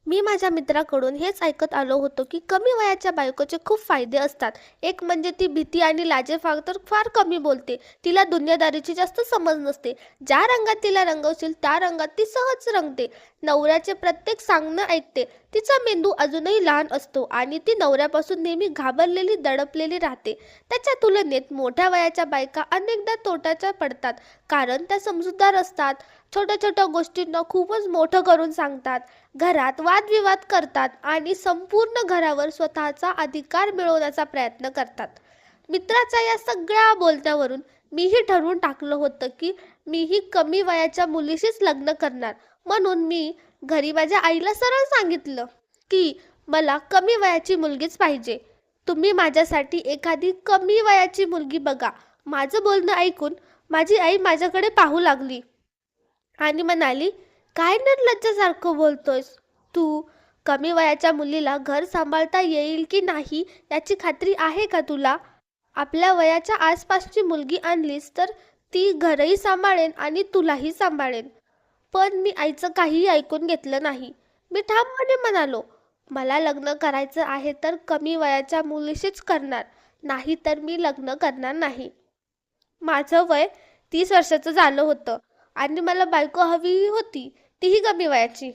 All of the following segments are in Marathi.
मी माझ्या मित्राकडून हेच ऐकत आलो होतो की कमी वयाच्या बायकोचे खूप फायदे असतात. एक म्हणजे ती भीती आणि लाजेफार तर फार कमी बोलते. तिला दुनियादारीची जास्त समज नसते. ज्या रंगात तिला रंगवशील त्या रंगात ती सहज रंगते. नवऱ्याचे प्रत्येक सांगणं ऐकते. तिचा मेंदू अजूनही लहान असतो आणि ती नवऱ्यापासून नेहमी घाबरलेली दडपलेली राहते. त्याच्या तुलनेत मोठ्या वयाच्या बायका अनेकदा तोट्याच्या पडतात, कारण त्या समजूतदार असतात. छोट्या छोट्या गोष्टींना खूपच मोठं करून सांगतात, घरात वादविवाद करतात आणि संपूर्ण घरावर स्वतःचा अधिकार मिळवण्याचा प्रयत्न करतात. मित्राच्या या सगळ्या बोलत्यावरून मीही ठरवून टाकलं होतं की मीही कमी वयाच्या मुलीशीच लग्न करणार. म्हणून मी घरी माझ्या आईला सरळ सांगितलं की मला कमी वयाची मुलगीच पाहिजे. तुम्ही माझ्यासाठी एखादी कमी वयाची मुलगी बघा. माझं बोलणं ऐकून माझी आई माझ्याकडे पाहू लागली आणि म्हणाली, काय निर्लज्जासारखं बोलतोयस तू? कमी वयाच्या मुलीला घर सांभाळता येईल की नाही याची खात्री आहे का तुला? आपल्या वयाच्या आसपासची मुलगी आणलीस तर ती घरही सांभाळेन आणि तुलाही सांभाळेन. पण मी आईचं काहीही ऐकून घेतलं नाही. मी ठामपणे म्हणालो, मला लग्न करायचं आहे तर कमी वयाच्या मुलीशीच करणार, नाही तर मी लग्न करणार नाही. माझं वय 30 वर्षाचं झालं होतं आणि मला बायको हवी होती, तीही कमी वयाची.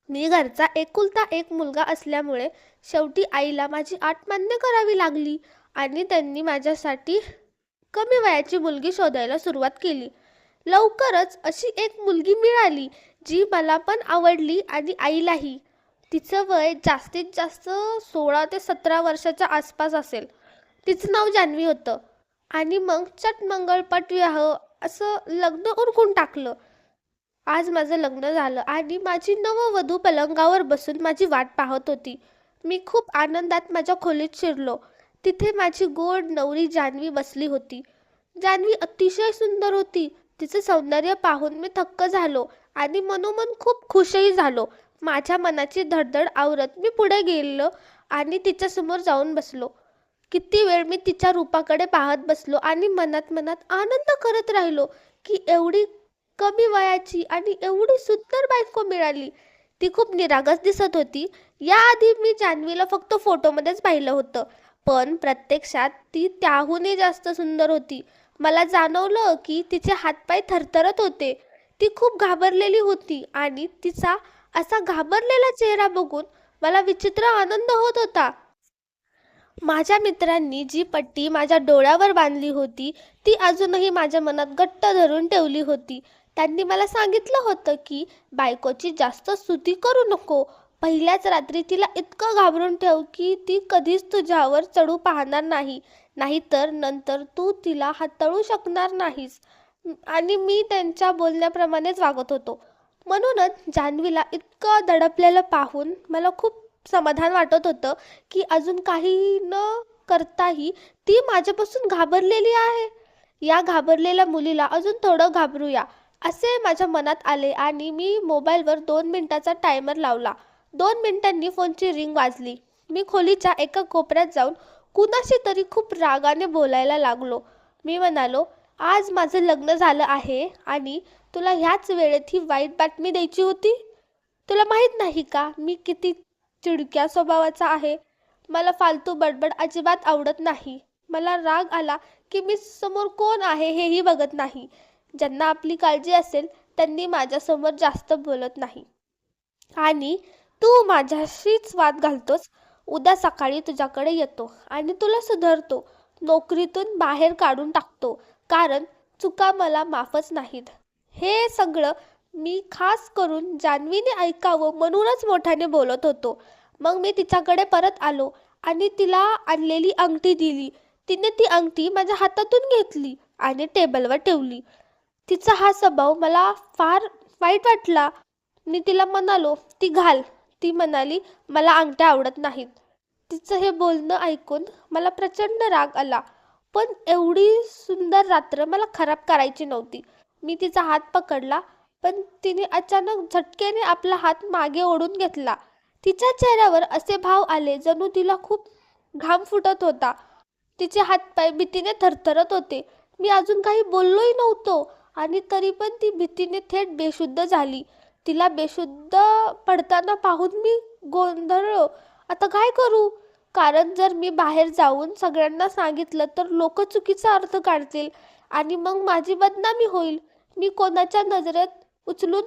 मी घरचा एकुलता एक मुलगा असल्यामुळे शेवटी आईला माझी अट मान्य करावी लागली आणि त्यांनी माझ्यासाठी कमी वयाची मुलगी शोधायला सुरुवात केली. लवकरच अशी एक मुलगी मिळाली जी मला पण आवडली आणि आईलाही. तिचं वय जास्तीत जास्त 16 ते 17 वर्षाच्या आसपास असेल. तिचं नाव जान्हवी होतं. आणि मग चट मंगळपट विवाह असं लग्न उरकून टाकलं. आज माझं लग्न झालं आणि माझी नववधू पलंगावर बसून माझी वाट पाहत होती. मी खूप आनंदात माझ्या खोलीत शिरलो. तिथे माझी गोड नवरी जान्हवी बसली होती. जान्हवी अतिशय सुंदर होती. तिचं सौंदर्य पाहून मी थक्क झालो आणि मनोमन खूप खुशही झालो. माझ्या मनाची धडधड आवरत मी पुढे गेलो आणि तिच्यासमोर जाऊन बसलो. किती वेळ मी तिच्या रूपाकडे पाहत बसलो आणि मनात मनात आनंद करत राहिलो की एवढी कमी वयाची आणि एवढी सुंदर बायको मिळाली. ती खूप निरागस दिसत होती. याआधी मी जान्हवीला फक्त फोटोमध्येच पाहिलं होतं, पण प्रत्यक्षात ती त्याहूनही जास्त सुंदर होती. मला जाणवलं की तिचे हातपाय थरथरत होते. ती खूप घाबरलेली होती आणि तिचा असा घाबरलेला चेहरा बघून मला विचित्र आनंद होत होता. माझ्या मित्रांनी जी पट्टी माझ्या डोळ्यावर बांधली होती ती अजूनही माझ्या मनात घट्ट धरून ठेवली होती. त्यांनी मला सांगितलं होतं की बायकोची जास्त स्तुती करू नको. पहिल्याच रात्री तिला इतकं घाबरून ठेव की ती कधीच तुझ्यावर चढू पाहणार नाही, नाहीतर नंतर तू तिला हाताळू शकणार नाहीस. आणि मी त्यांच्या बोलण्याप्रमाणेच वागत होतो. म्हणूनच जान्हवीला इतकं दडपलेलं पाहून मला खूप समाधान वाटत होतं की अजून काही न करताही ती माझ्यापासून घाबरलेली आहे. या घाबरलेल्या मुलीला अजून थोडं घाबरूया असे माझ्या मनात आले आणि मी मोबाईलवर 2 मिनिटाचा टायमर लावला. 2 मिनिटांनी फोनची रिंग वाजली. मी खोलीच्या एका कोपऱ्यात जाऊन कुणाशी तरी खूप रागाने बोलायला लागलो. मी म्हणालो, आज माझं लग्न झालं आहे आणि तुला ह्याच वेळेत ही वाईट बातमी द्यायची होती. तुला माहीत नाही का मी किती चिडक्या स्वभावाचा आहे. मला फालतू बडबड अजिबात आवडत नाही. मला राग आला की मी समोर कोण आहे हेही बघत नाही. ज्यांना आपली काळजी असेल त्यांनी माझ्यासमोर जास्त बोलत नाही. आणि तू माझ्याशीच वाद घालतोस. उद्या सकाळी तुझ्याकडे येतो आणि तुला सुधारतो, नोकरीतून बाहेर काढून टाकतो, कारण चुका मला माफच नाहीत. हे सगळं मी खास करून जान्हवीने ऐकावं म्हणूनच मोठ्याने बोलत होतो. मग मी तिच्याकडे परत आलो आणि तिला आणलेली अंगठी दिली. तिने ती अंगठी माझ्या हातातून घेतली आणि टेबलवर ठेवली. तिचा हा स्वभाव मला फार वाईट वाटला. मी तिला म्हणालो, ती घाल. ती म्हणाली, मला अंगठ्या आवडत नाहीत. तिचं हे बोलणं ऐकून मला प्रचंड राग आला. पण एवढी सुंदर रात्र मला खराब करायची नव्हती. मी तिचा हात पकडला, पण तिने अचानक झटक्याने आपला हात मागे ओढून घेतला. तिच्या चेहऱ्यावर असे भाव आले जणू तिला खूप घाम फुटत होता. तिचे हातपाय भीतीने थरथरत होते. मी अजून काही बोललोही नव्हतो आणि तरी पण ती भीतीने थेट बेशुद्ध झाली. तिला बेशुद्ध पडताना पाहून मी गोंधळलो. आता काय करू? कारण जर मी बाहेर जाऊन सगळ्यांना सांगितलं तर लोक चुकीचा अर्थ काढतील आणि मग माझी बदनामी होईल. मी कोणाच्या नजरेत उचलून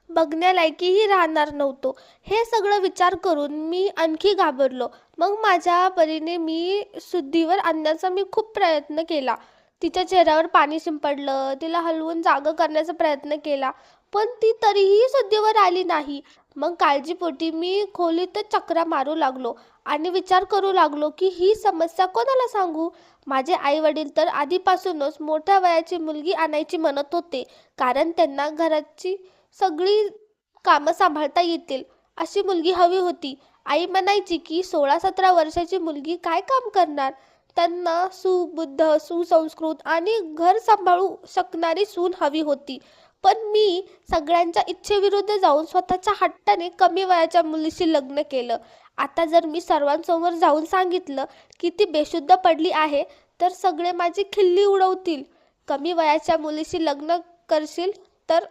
बघण्यालायकीही राहणार नव्हतो. हे सगळं विचार करून मी आणखी घाबरलो. मग माझ्या परीने शुद्धीवर आणण्याचा मी खूप प्रयत्न केला. तिच्या चेहऱ्यावर पाणी शिंपडलं, तिला हलवून जागं करण्याचा प्रयत्न केला, पण ती तरीही शुद्धीवर आली नाही. मग काळजीपोटी मी खोलीतच चकरा मारू लागलो आणि विचार करू लागलो की ही समस्या कोणाला सांगू. माझे आई वडील तर आधीपासूनच मोठ्या वयाची मुलगी आणायची म्हणत होते, कारण त्यांना घराची सगळी कामं सांभाळता येतील अशी मुलगी हवी होती. आई म्हणायची की 16-17 वर्षाची मुलगी काय काम करणार. त्यांना सुबुद्ध, सुसंस्कृत आणि घर सांभाळू शकणारी सून हवी होती. पण मी सगळ्यांच्या इच्छेविरुद्ध जाऊन स्वतःच्या हट्टाने कमी वयाच्या मुलीशी लग्न केलं. आता जर मी सर्वांसमोर जाऊन सांगितलं की ती बेशुद्ध पडली आहे तर सगळे माझी खिल्ली उडवतील. कमी वयाच्या मुलीशी लग्न करशील तर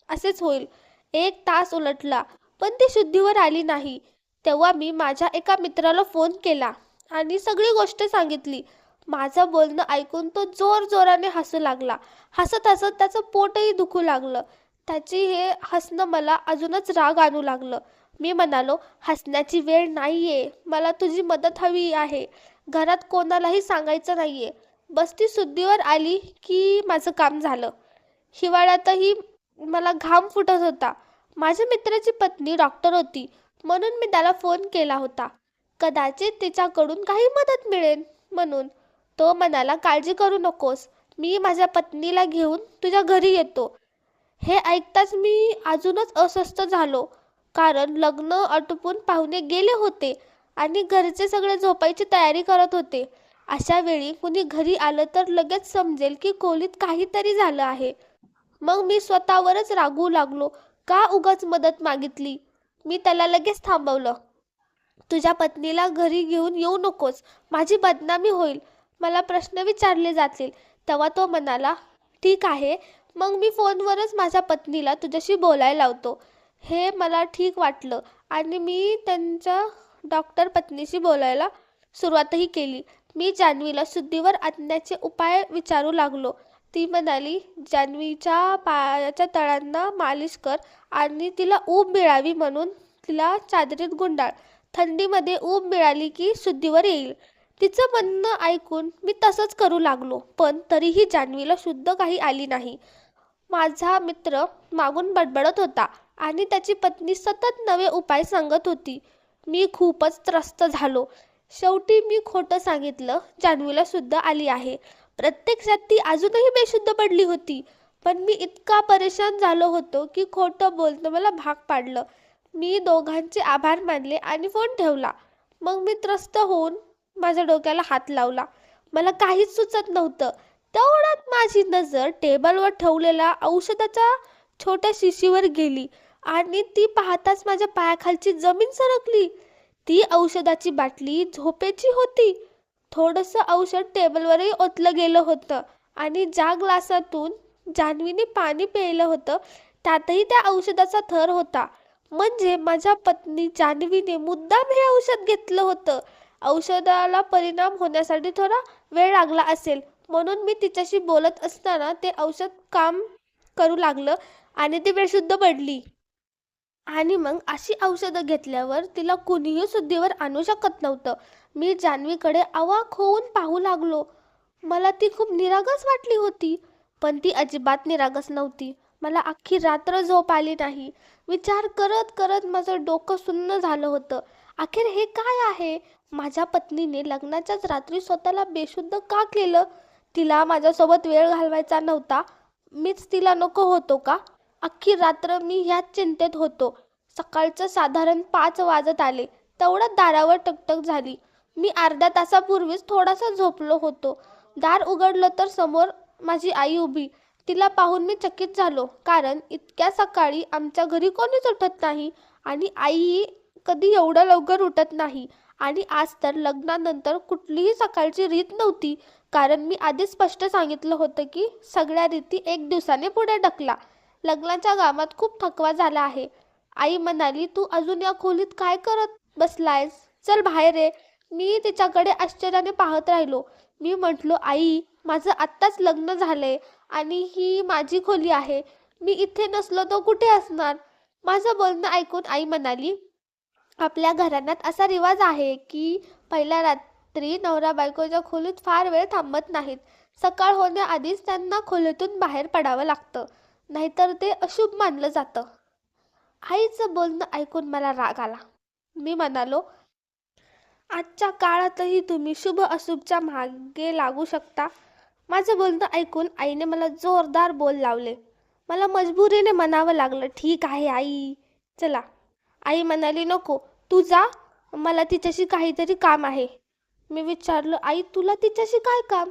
असेच होईल. 1 तास उलटला पण ती शुद्धीवर आली नाही. तेव्हा मी माझ्या एका मित्राला फोन केला आणि सगळी गोष्ट सांगितली. माझं बोलणं ऐकून तो जोराने हसू लागला. हसत हसत त्याचं पोटही दुखू लागलं. त्याची हे हसणं मला अजूनच राग आणू लागलं. मी म्हणालो, हसण्याची वेळ नाहीये, मला तुझी मदत हवी आहे. घरात कोणालाही सांगायचं नाहीये. बस ती शुद्धीवर आली की माझं काम झालं. हिवाळ्यातही मला घाम फुटत होता. माझ्या मित्राची पत्नी डॉक्टर होती म्हणून मी त्याला फोन केला होता. कदाचित तिच्याकडून काही मदत मिळेल म्हणून. तो म्हणाला, काळजी करू नकोस, मी माझ्या पत्नीला घेऊन तुझ्या घरी येतो. हे ऐकताच मी अजूनच अस्वस्थ झालो, कारण लग्न आटोपून पाहुणे गेले होते आणि घरचे सगळे झोपायची तयारी करत होते. अशा वेळी कुणी घरी आलं तर लगेच समजेल की खोलीत काहीतरी झालं आहे. मग मी स्वतःवरच रागवू लागलो. का उगाच मदत मागितली? मी त्याला लगेच थांबवलं. तुझ्या पत्नीला घरी घेऊन येऊ नकोस, माझी बदनामी होईल, मला प्रश्न विचारले जातील. तेव्हा तो म्हणाला, ठीक आहे, मग मी फोनवरच माझ्या पत्नीला तुझ्याशी बोलायला लावतो. हे मला ठीक वाटलं आणि मी त्यांच्या डॉक्टर पत्नीशी बोलायला सुरुवातही केली. मी जान्हवीला शुद्धीवर आणण्याचे उपाय विचारू लागलो. ती म्हणाली, जान्हवीच्या पायाच्या तळांना मालिश कर आणि तिला ऊब मिळावी म्हणून तिला चादरीत गुंडाळ. थंडीमध्ये ऊब मिळाली की शुद्धीवर येईल. तिचं म्हणणं ऐकून मी तसंच करू लागलो, पण तरीही जान्हवीला शुद्ध काही आली नाही. माझा मित्र मागून बडबडत होता आणि त्याची पत्नी सतत नवे उपाय सांगत होती. मी खूपच त्रस्त झालो. शेवटी मी खोटं सांगितलं, जान्हवीला शुद्ध आली आहे. प्रत्यक्षात ती अजूनही बेशुद्ध पडली होती. पण मी इतका परेशान झालो होतो की खोटं बोलणं मला भाग पाडलं. मी दोघांचे आभार मानले आणि फोन ठेवला. मग मी त्रस्त होऊन माझ्या डोक्याला हात लावला. मला काहीच सुचत नव्हतं. तेवढ्यात माझी नजर टेबलवर ठेवलेल्या औषधाच्या छोट्या शिशीवर गेली आणि ती पाहताच माझ्या पायाखालची जमीन सरकली. ती औषधाची बाटली झोपेची होती. थोडंसं औषध टेबलवरही ओतलं गेलं होतं आणि ज्या ग्लासातून जान्हवीने पाणी प्यायलं होतं त्यातही त्या औषधाचा थर होता. म्हणजे माझ्या पत्नी जान्हवीने मुद्दाम हे औषध घेतलं होतं. औषधाला परिणाम होण्यासाठी थोडा वेळ लागला असेल, म्हणून मी तिच्याशी बोलत असताना ते औषध काम करू लागलं आणि ती बेशुद्ध पडली. आणि मग अशी औषधं घेतल्यावर तिला कुणीही शुद्धीवर आणू शकत नव्हतं. मी जान्हवीकडे अवाक होऊन पाहू लागलो. मला ती खूप निरागस वाटली होती, पण ती अजिबात निरागस नव्हती. मला अख्खी रात्र झोप आली नाही. विचार करत करत माझं डोकं सुन्न झालं होतं. अखेर हे काय आहे? माझ्या पत्नीने लग्नाच्याच रात्री स्वतःला बेशुद्ध का केलं? तिला माझ्यासोबत वेळ घालवायचा नव्हता, मीच तिला नको होतो का? अख्खी रात्र मी ह्याच चिंतेत होतो. सकाळचं साधारण 5 वाजत आले. तेवढ्यात दारावर टकटक झाली. मी अर्ध्या तासापूर्वीच थोडासा झोपलो होतो. दार उघडलं तर समोर माझी आई उभी. तिला पाहून मी चकित झालो, कारण इतक्या सकाळी आमच्या घरी कोणीच उठत नाही आणि आई कधी एवढ्या लवकर उठत नाही. आणि आज तर लग्नानंतर कुठलीही सकाळची रीत नव्हती, कारण मी आधीच स्पष्ट सांगितलं होतं की सगळ्या रीती 1 दिवसाने पुढे ढकला. लग्नाच्या कामात खूप थकवा झाला आहे. आई म्हणाली, तू अजून या खोलीत काय करत बसलायस? चल बाहेर ये. मी तिच्याकडे आश्चर्याने पाहत राहिलो. मी म्हटलो, आई, माझं आत्ताच लग्न झालंय आणि ही माझी खोली आहे. मी इथे नसलो तर कुठे असणार? माझं बोलणं ऐकून आई म्हणाली, आपल्या घराण्यात असा रिवाज आहे की पहिल्या रात्री नवरा बायकोच्या खोलीत फार वेळ थांबत नाहीत. सकाळ होण्याआधीच त्यांना खोलीतून बाहेर पडावं लागतं, नाहीतर ते अशुभ मानलं जातं. आईचं बोलणं ऐकून मला राग आला. मी म्हणालो, आजच्या काळातही तुम्ही शुभ अशुभच्या मागे लागू शकता? माझं बोलणं ऐकून आईने मला जोरदार बोल लावले. मला मजबुरीने म्हणावं लागलं, ठीक आहे आई, चला. आई म्हणाली, नको, तू जा, मला तिच्याशी काहीतरी काम आहे. मी विचारलं, आई, तुला तिच्याशी काय काम?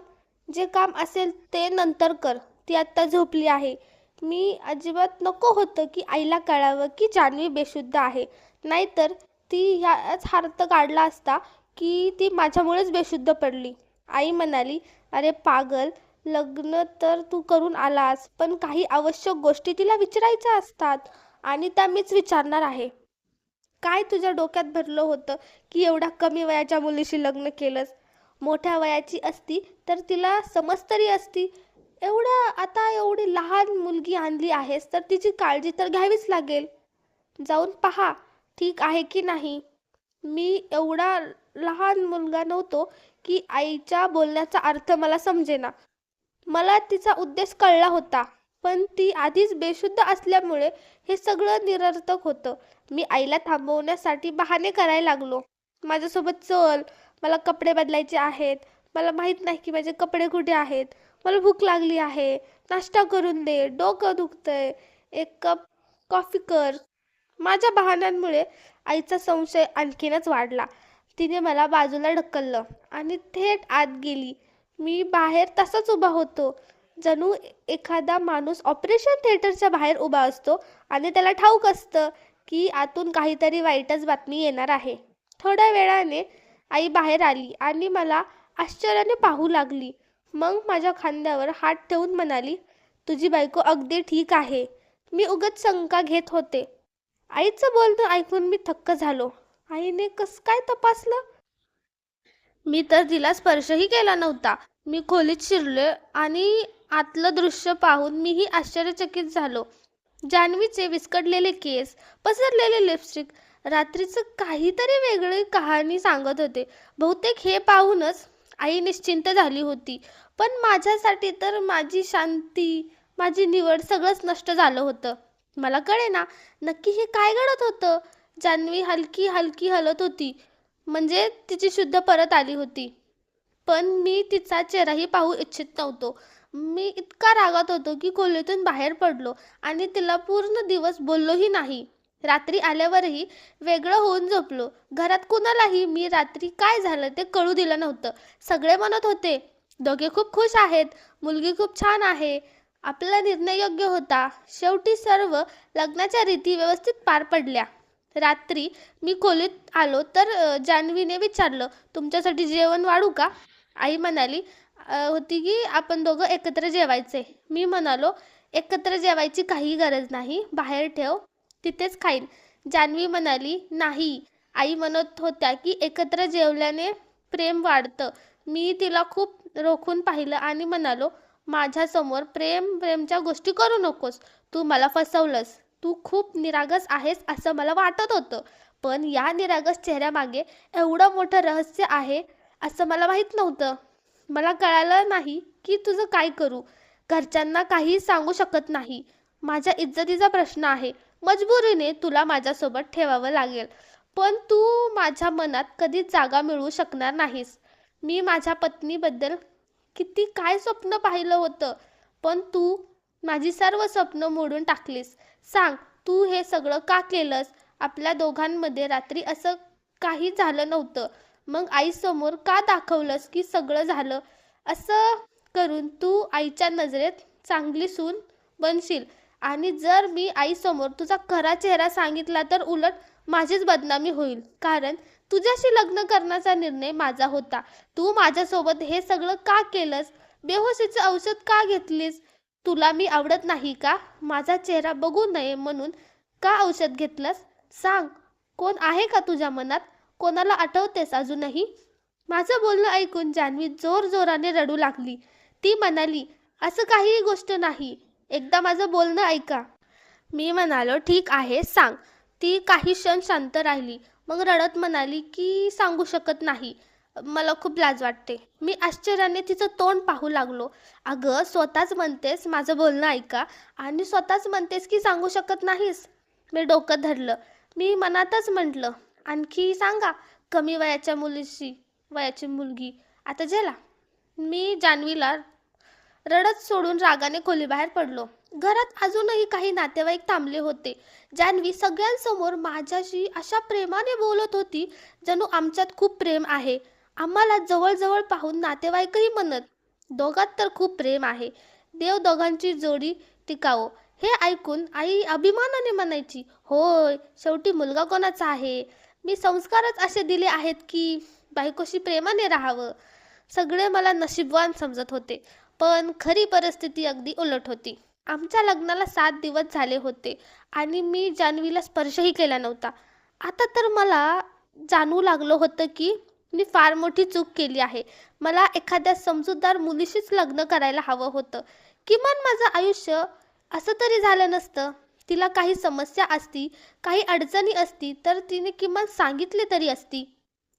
जे काम असेल ते नंतर कर, ती आत्ता झोपली आहे. मी अजिबात नको होतं की आईला कळावं की जान्हवी बेशुद्ध आहे, नाहीतर ती ह्याच अर्थ काढला असता की ती माझ्यामुळेच बेशुद्ध पडली. आई म्हणाली, अरे पागल, लग्न तर तू करून आलास, पण काही आवश्यक गोष्टी तिला विचारायच्या असतात आणि त्या मीच विचारणार आहे. काय तुझ्या डोक्यात भरलं होतं की एवढ्या कमी वयाच्या मुलीशी लग्न केलंस? मोठ्या वयाची असती तर तिला समज तरी असती. आता एवढी लहान मुलगी आणली आहेस तर तिची काळजी तर घ्यावीच लागेल. जाऊन पहा ठीक आहे की नाही. मी एवढा लहान मुलगा नव्हतो की आईच्या बोलण्याचा अर्थ मला समजेना. मला तिचा उद्देश कळला होता, पण ती आधीच बेशुद्ध असल्यामुळे हे सगळं निरर्थक होतं. मी आईला थांबवण्यासाठी बहाणे करायला लागलो. माझ्यासोबत चल, मला कपडे बदलायचे आहेत, मला माहीत नाही की माझे कपडे कुठे आहेत, मला भूक लागली आहे, नाश्ता करून दे, डोकं दुखतंय, एक कप कॉफी कर. माझ्या बहाण्यांमुळे आईचा संशय आणखीनच वाढला. तिने मला बाजूला ढकललं आणि थेट आत गेली. मी बाहेर तसाच उभा होतो, जणू एखादा माणूस ऑपरेशन थिएटरच्या बाहेर उभा असतो आणि त्याला ठाऊक असतं की आतून काहीतरी वाईटच बातमी येणार आहे. थोड्या वेळाने आई बाहेर आली आणि मला आश्चर्याने पाहू लागली. मग माझ्या खांद्यावर हात ठेवून म्हणाली, तुझी बायको अगदी ठीक आहे. मी उगाच शंका घेत होते. आईचं बोलणं ऐकून मी थक्क झालो. आईने कसं काय तपासलं? मी तर तिला स्पर्शही केला नव्हता. मी खोलीत शिरले आणि आतलं दृश्य पाहून मीही आश्चर्यचकित झालो. जान्हवीचे विस्कटलेले केस, पसरलेले लिपस्टिक, रात्रीचं काहीतरी वेगळी कहाणी सांगत होते. बहुतेक हे पाहूनच आई निश्चिंत झाली होती. पण माझ्यासाठी तर माझी शांती, माझी निवड सगळंच नष्ट झालं होतं. मला कळेना नक्की हे काय घडत होतं. जान्हवी हलकी हलकी हलत होती, म्हणजे तिची शुद्ध परत आली होती. पण मी तिचा चेहराही पाहू इच्छित नव्हतो. मी इतका रागात होतो की खोलीतून बाहेर पडलो आणि तिला पूर्ण दिवस बोललोही नाही. रात्री आल्यावरही वेगळं होऊन झोपलो. घरात कुणालाही मी रात्री काय झालं ते कळू दिलं नव्हतं. सगळे म्हणत होते, दोघे खूप खुश आहेत, मुलगी खूप छान आहे. आपला निर्णय योग्य होता. शेवटी सर्व लग्नाच्या रीती व्यवस्थित पार पडल्या. रात्री मी खोलीत आलो तर जान्हवीने विचारलं, तुमच्यासाठी जेवण वाढू का? आई म्हणाली होती की आपण दोघं एकत्र जेवायचे. मी म्हणालो, एकत्र जेवायची काही गरज नाही, बाहेर ठेव, तिथेच खाईन. जान्हवी म्हणाली, नाही. आई म्हणत होत्या की एकत्र जेवल्याने प्रेम वाढतं. मी तिला खूप रोखून पाहिलं आणि म्हणालो, माझ्यासमोर प्रेमच्या गोष्टी करू नकोस. तू मला फसवलंस. तू खूप निरागस आहेस असं मला वाटत होतं, पण या निरागस चेहऱ्यामागे एवढं मोठं रहस्य आहे असं मला माहीत नव्हतं. मला कळालं नाही की तुझं काय करू. घरच्यांना काही सांगू शकत नाही. माझ्या इज्जतीचा प्रश्न आहे. मजबुरीने तुला माझ्यासोबत ठेवावं लागेल, पण तू माझ्या मनात कधीच जागा मिळवू शकणार नाहीस. मी माझ्या पत्नीबद्दल किती काय स्वप्न पाहिलं होतं, पण तू माझी सर्व स्वप्न मोडून टाकलीस. सांग, तू हे सगळं का केलंस? आपल्या दोघांमध्ये रात्री असं काही झालं नव्हतं. मग आईसमोर का दाखवलंस की सगळं झालं? असं करून तू आईच्या नजरेत चांगली सून बनशील आणि जर मी आईसमोर तुझा खरा चेहरा सांगितला तर उलट माझीच बदनामी होईल. कारण तुझ्याशी लग्न करण्याचा निर्णय माझा होता. तू माझ्यासोबत हे सगळं का केलंस? बेहोशीचं औषध का घेतलीस? तुला मी आवडत नाही का? माझा चेहरा बघू नये म्हणून का औषध घेतलंस? सांग, कोण आहे का तुझ्या मनात? कोणाला आठवतेस अजूनही? माझं बोलणं ऐकून जान्हवी जोरजोराने रडू लागली. ती म्हणाली, असं काहीही गोष्ट नाही. एकदा माझं बोलणं ऐका. मी म्हणालो, ठीक आहे, सांग. ती काही क्षण शांत राहिली. मग रडत म्हणाली की सांगू शकत नाही. मला खूप लाज वाटते. मी आश्चर्याने तिचं तोंड पाहू लागलो. अगं, स्वतःच म्हणतेस माझं बोलणं ऐका आणि स्वतःच म्हणतेस की सांगू शकत नाहीस. मी डोकं धरलं. मी मनातच म्हटलं, आणखी सांगा. कमी वयाची मुलगी आता जेला. मी जान्हवीला रडत सोडून रागाने खोलीबाहेर पडलो. घरात अजूनही काही नातेवाईक थांबले होते. जान्हवी सगळ्यांसमोर माझ्याशी अशा प्रेमाने बोलत होती जणू आमच्यात खूप प्रेम आहे. आम्हाला जवळजवळ पाहून नातेवाईकही म्हणत, दोघात तर खूप प्रेम आहे. देव दोघांची जोडी टिकावो. हे ऐकून आई अभिमानाने म्हणायची, होय, शेवटी मुलगा कोणाचा आहे? मी संस्कारच असे दिले आहेत की बायकोशी प्रेमाने राहावं. सगळे मला नशीबवान समजत होते. पण खरी परिस्थिती अगदी उलट होती. आमच्या लग्नाला 7 दिवस झाले होते आणि मी जान्हवीला स्पर्शही केला नव्हता. आता तर मला जाणवू लागलं होतं की मी फार मोठी चूक केली आहे. मला एखाद्या समजूतदार मुलीशीच लग्न करायला हवं होतं. किमान माझं आयुष्य असं तरी झालं नसतं. तिला काही समस्या असती, काही अडचणी असती तर तिने किमान सांगितले तरी असती.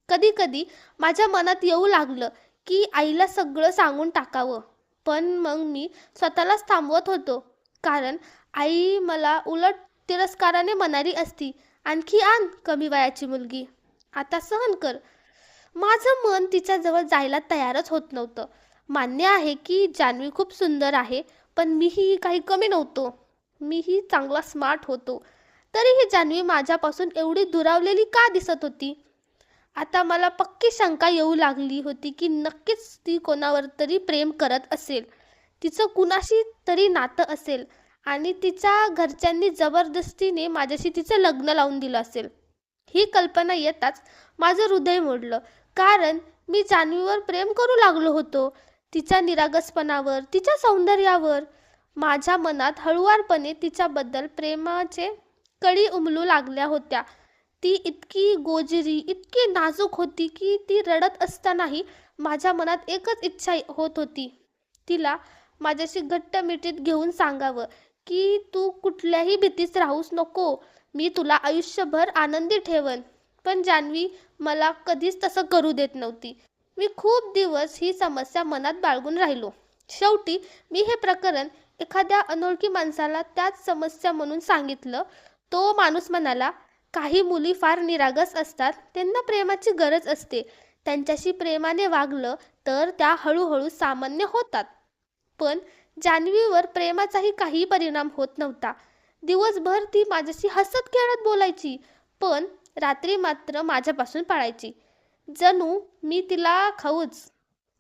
कधी कधी माझ्या मनात येऊ लागलं की आईला सगळं सांगून टाकावं. पण मग मी स्वतःलाच थांबवत होतो. कारण आई मला उलट तिरस्काराने म्हणाली असती, आणखी आण कमी वयाची मुलगी. आता सहन कर. माझं मन तिच्याजवळ जायला तयारच होत नव्हतं. मान्य आहे की जान्हवी खूप सुंदर आहे, पण मीही काही कमी नव्हतो. मीही चांगला स्मार्ट होतो. तरीही जान्हवी माझ्यापासून एवढी दुरावलेली का दिसत होती? आता मला पक्की शंका येऊ लागली होती की नक्कीच ती कोणावर तरी प्रेम करत असेल. तिचं कुणाशी तरी नातं असेल आणि तिच्या घरच्यांनी जबरदस्तीने माझ्याशी तिचं लग्न लावून दिलं असेल. ही कल्पना येताच माझं हृदय मोडलं. कारण मी जान्हवीवर प्रेम करू लागलो होतो. तिच्या निरागसपणावर, तिच्या सौंदर्यावर. माझ्या मनात हळुवारपणे तिच्याबद्दल प्रेमाचे कळी उमलू लागल्या होत्या. ती इतकी गोजरी, इतकी नाजूक होती की ती रडत असतानाही माझ्या मनात एकच इच्छा होत होती, तिला माझ्याशी घट्ट मिठीत घेऊन सांगावं की तू कुठल्याही भीतीत राहूच नको. मी तुला आयुष्यभर आनंदी ठेवन. पण जान्हवी मला कधीच तसं करू देत नव्हती. मी खूप दिवस ही समस्या मनात बाळगून राहिलो. शेवटी मी हे प्रकरण एखाद्या अनोळखी माणसाला त्याच समस्या म्हणून सांगितलं. तो माणूस म्हणाला, काही मुली फार निरागस असतात, त्यांना प्रेमाची गरज असते. त्यांच्याशी प्रेमाने वागलं तर त्या हळूहळू सामान्य होतात. पण जान्हवीवर प्रेमाचाही काही परिणाम होत नव्हता. दिवसभर ती माझ्याशी हसत खेळत बोलायची, पण रात्री मात्र माझ्यापासून पळायची. जणू मी तिला खाऊच.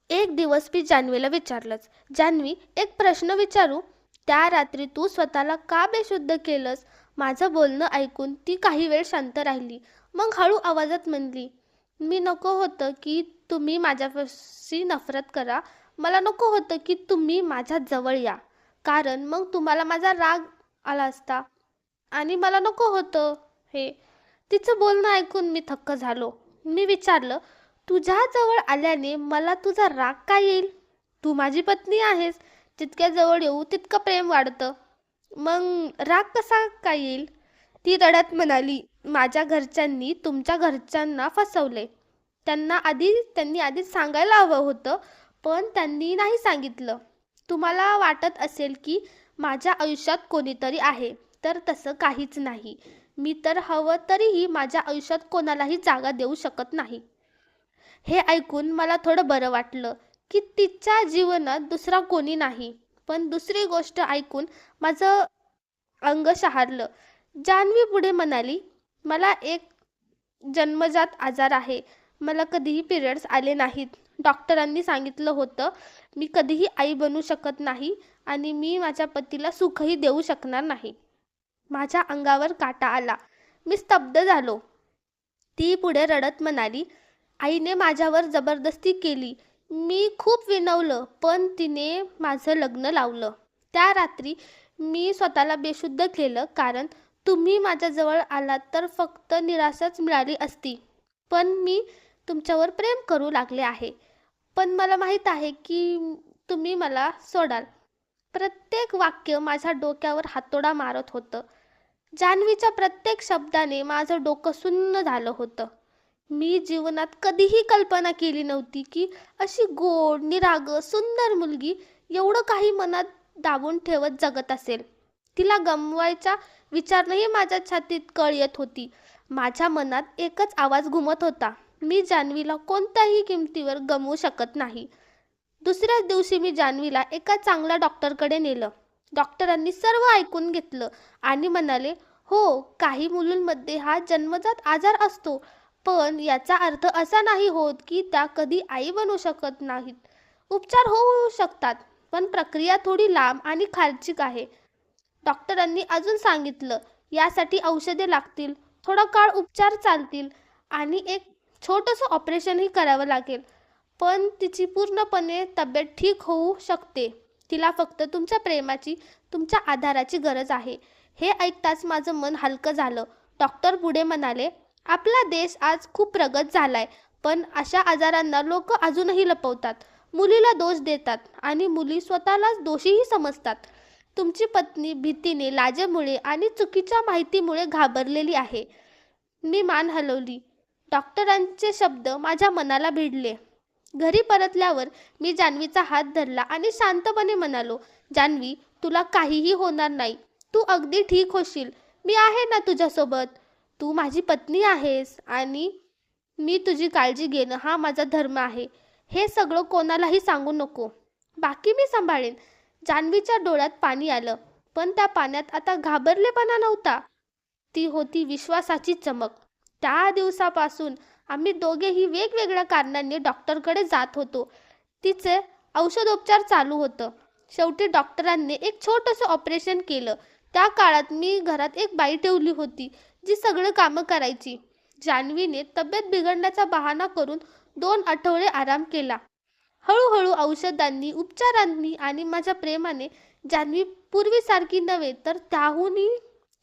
एक दिवस मी जान्हवीला विचारलंच, जान्हवी, एक प्रश्न विचारू? त्या रात्री तू स्वतःला का बेशुद्ध केलंस? माझं बोलणं ऐकून ती काही वेळ शांत राहिली. मग हळू आवाजात म्हणली, मी नको होतं की तुम्ही माझ्यापाशी नफरत करा. मला नको होतं की तुम्ही माझ्या जवळ या. कारण मग तुम्हाला माझा राग आला असता आणि मला नको होतं हे. तिचं बोलणं ऐकून मी थक्क झालो. मी विचारलं, तुझ्या जवळ आल्याने मला तुझा राग का येईल? तू माझी पत्नी आहेस. जितक्या जवळ येऊ तितकं प्रेम वाढतं. मग राग कसा काय येईल? ती रडत म्हणाली, माझ्या घरच्यांनी तुमच्या घरच्यांना फसवले. त्यांनी आधीच सांगायला हवं होतं, पण त्यांनी नाही सांगितलं. तुम्हाला वाटत असेल की माझ्या आयुष्यात कोणीतरी आहे, तर तसं काहीच नाही. मी तर हवं तरीही माझ्या आयुष्यात कोणालाही जागा देऊ शकत नाही. हे ऐकून मला थोडं बरं वाटलं की तिच्या जीवनात दुसरा कोणी नाही. पण दुसरी गोष्ट ऐकून माझं अंग शहारलं. जान्हवी पुढे म्हणाली, मला एक जन्मजात आजार आहे. मला कधीही पिरियड्स आले नाहीत. डॉक्टरांनी सांगितलं होतं मी कधीही आई बनू शकत नाही आणि मी माझ्या पतीला सुखही देऊ शकणार नाही. माझ्या अंगावर काटा आला. मी स्तब्ध झालो. ती पुढे रडत म्हणाली, आईने माझ्यावर जबरदस्ती केली. मी खूप विनवलं, पण तिने माझं लग्न लावलं. त्या रात्री मी स्वतःला बेशुद्ध केलं, कारण तुम्ही माझ्याजवळ आलात तर फक्त निराशाच मिळाली असती. पण मी तुमच्यावर प्रेम करू लागले आहे. पण मला माहीत आहे की तुम्ही मला सोडाल. प्रत्येक वाक्य माझ्या डोक्यावर हातोडा मारत होतं. जान्हवीच्या प्रत्येक शब्दाने माझं डोकं सुन्न झालं होतं. मी जीवनात कधीही कल्पना केली नव्हती की अशी गोड, निरागस, सुंदर मुलगी एवढं काही मनात दाबून ठेवत जगत असेल. तिला गमवायचा विचारही माझ्या छातीत कळ येत होती. माझ्या मनात एकच आवाज घुमत होता, मी जान्हवीला कोणत्याही किमतीवर गमवू शकत नाही. दुसऱ्याच दिवशी मी जान्हवीला एका चांगल्या डॉक्टरकडे नेलं. डॉक्टरांनी सर्व ऐकून घेतलं आणि म्हणाले, हो, काही मुलींमध्ये हा जन्मजात आजार असतो, पण याचा अर्थ असा नाही होत की त्या कधी आई बनू शकत नाहीत. उपचार होऊ शकतात, पण प्रक्रिया थोडी लांब आणि खर्चिक आहे. डॉक्टरांनी अजून सांगितलं, यासाठी औषधे लागतील, थोडा काळ उपचार चालतील आणि एक छोटंसं ऑपरेशनही करावं लागेल. पण तिची पूर्णपणे तब्येत ठीक होऊ शकते. तिला फक्त तुमच्या प्रेमाची, तुमच्या आधाराची गरज आहे. हे ऐकताच माझं मन हलकं झालं. डॉक्टर पुढे म्हणाले, आपला देश आज खूप प्रगत झालाय, पण अशा आजारांना लोक अजूनही लपवतात, मुलीला दोष देतात आणि मुली स्वतःलाच दोषीही समजतात. तुमची पत्नी भीतीने, लाजेमुळे आणि चुकीच्या माहितीमुळे घाबरलेली आहे. मी मान हलवली. डॉक्टरांचे शब्द माझ्या मनाला भिडले. घरी परतल्यावर मी जान्हवीचा हात धरला आणि शांतपणे म्हणालो, जान्हवी, तुला काहीही होणार नाही. तू अगदी ठीक होशील. मी आहे ना तुझ्यासोबत. तू माझी पत्नी आहेस आणि मी तुझी काळजी घेणं हा माझा धर्म आहे. हे सगळं कोणालाही सांगू नको. बाकी मी सांभाळेन. जान्हवीच्या डोळ्यात पाणी आलं, पण त्या पाण्यात आता घाबरलेपणा नव्हता. ती होती विश्वासाची चमक. त्या दिवसापासून आम्ही दोघेही वेगवेगळ्या कारणांनी डॉक्टरकडे जात होतो. तिचे औषधोपचार चालू होतं. शेवटी डॉक्टरांनी एक छोटंसं ऑपरेशन केलं. त्या काळात मी घरात एक बाई ठेवली होती, जी सगळं कामं करायची. जान्हवीने तब्येत बिघडण्याचा बहाणा करून 2 आठवडे आराम केला. हळूहळू औषधांनी, उपचारांनी आणि माझ्या प्रेमाने जान्हवी पूर्वीसारखी नव्हे तर त्याहूनही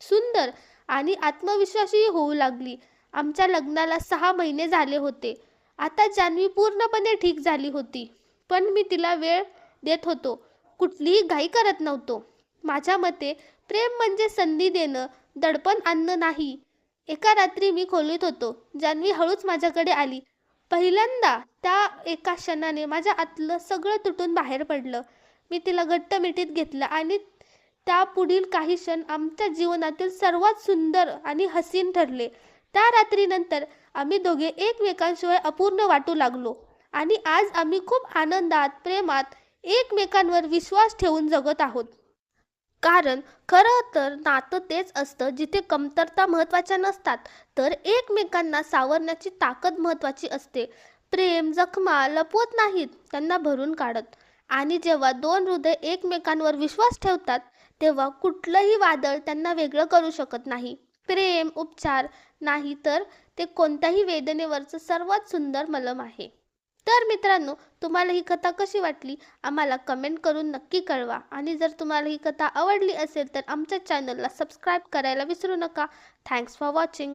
सुंदर आणि आत्मविश्वासी होऊ लागली. आमच्या लग्नाला 6 महिने झाले होते. आता जान्हवी पूर्णपणे ठीक झाली होती, पण मी तिला वेळ देत होतो. कुठलीही घाई करत नव्हतो. माझ्या मते प्रेम म्हणजे संधी देणं, दडपण आणणं नाही. एका रात्री मी खोलीत होतो. जान्हवी हळूच माझ्याकडे आली. पहिल्यांदा त्या एका क्षणाने माझ्या आतलं सगळं तुटून बाहेर पडलं. मी तिला घट्ट मिठीत घेतलं आणि त्या पुढील काही क्षण आमच्या जीवनातील सर्वात सुंदर आणि हसीन ठरले. त्या रात्रीनंतर आम्ही दोघे एकमेकांशिवाय अपूर्ण वाटू लागलो आणि आज आम्ही खूप आनंदात, प्रेमात, एकमेकांवर विश्वास ठेवून जगत आहोत. कारण खरं तर नातं तेच असतं जिथे कमतरता महत्त्वाच्या नसतात, तर एकमेकांना सावरण्याची ताकद महत्त्वाची असते. प्रेम जखमा लपवत नाहीत, त्यांना भरून काढत. आणि जेव्हा 2 हृदय एकमेकांवर विश्वास ठेवतात, तेव्हा कुठलंही वादळ त्यांना वेगळं करू शकत नाही. प्रेम उपचार नाही, तर ते कोणत्याही वेदनेवरचं सर्वात सुंदर मलम आहे. तर मित्रांनो, तुम्हाला ही कथा कशी वाटली आम्हाला कमेंट करून नक्की कळवा. आणि जर तुम्हाला ही कथा आवडली असेल तर आमच्या चॅनलला सबस्क्राईब करायला विसरू नका. Thanks for watching.